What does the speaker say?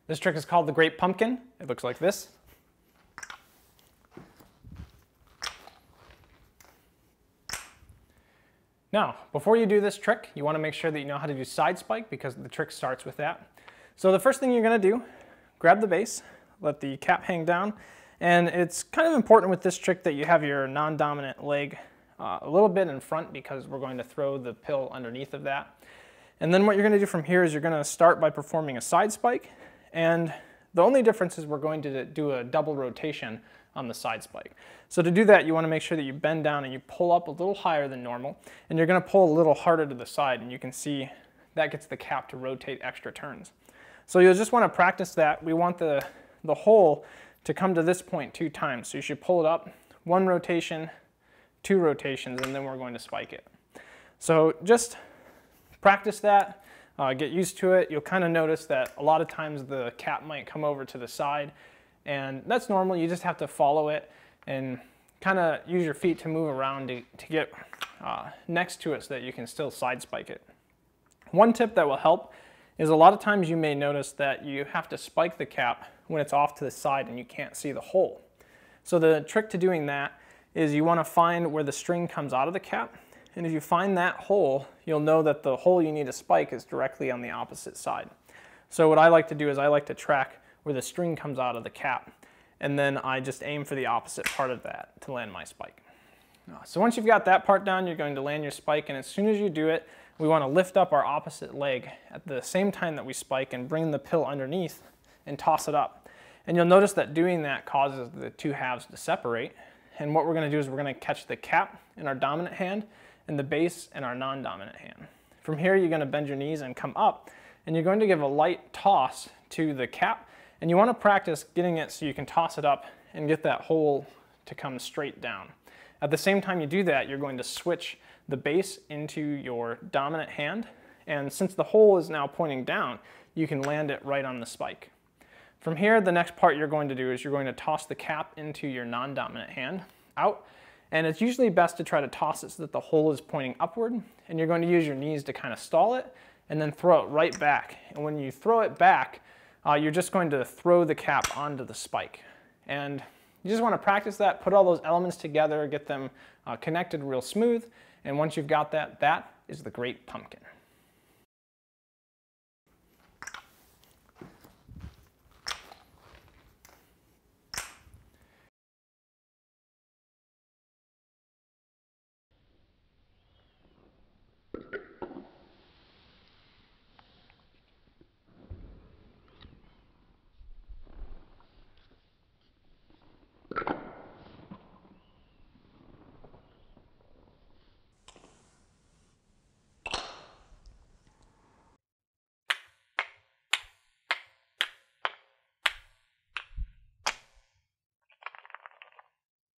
This trick is called the Great Pumpkin. It looks like this. Now, before you do this trick, you want to make sure that you know how to do side spike because the trick starts with that. So the first thing you're going to do, grab the base, let the cap hang down, and it's kind of important with this trick that you have your non-dominant leg a little bit in front because we're going to throw the pill underneath of that. And then what you're going to do from here is you're going to start by performing a side spike, and the only difference is we're going to do a double rotation on the side spike. So to do that, you want to make sure that you bend down and you pull up a little higher than normal, and you're going to pull a little harder to the side, and you can see that gets the cap to rotate extra turns. So you'll just want to practice that. We want the hole to come to this point 2 times. So you should pull it up, 1 rotation, 2 rotations, and then we're going to spike it. So just practice that, get used to it. You'll kind of notice that a lot of times the cap might come over to the side, and that's normal. You just have to follow it and kind of use your feet to move around to get next to it so that you can still side spike it. One tip that will help is a lot of times you may notice that you have to spike the cap when it's off to the side and you can't see the hole. So the trick to doing that is you want to find where the string comes out of the cap, and if you find that hole, you'll know that the hole you need to spike is directly on the opposite side. So what I like to do is I like to track where the string comes out of the cap, and then I just aim for the opposite part of that to land my spike. So once you've got that part down, you're going to land your spike, and as soon as you do it, we want to lift up our opposite leg at the same time that we spike and bring the pill underneath and toss it up. And you'll notice that doing that causes the 2 halves to separate, and what we're going to do is we're going to catch the cap in our dominant hand and the base in our non-dominant hand. From here, you're going to bend your knees and come up, and you're going to give a light toss to the cap, and you want to practice getting it so you can toss it up and get that hole to come straight down. At the same time you do that, you're going to switch the base into your dominant hand, and since the hole is now pointing down, you can land it right on the spike. From here, the next part you're going to do is you're going to toss the cap into your non-dominant hand out, and it's usually best to try to toss it so that the hole is pointing upward, and you're going to use your knees to kind of stall it and then throw it right back. And when you throw it back, you're just going to throw the cap onto the spike. And you just want to practice that, put all those elements together, get them connected real smooth, and once you've got that, that is the Great Pumpkin.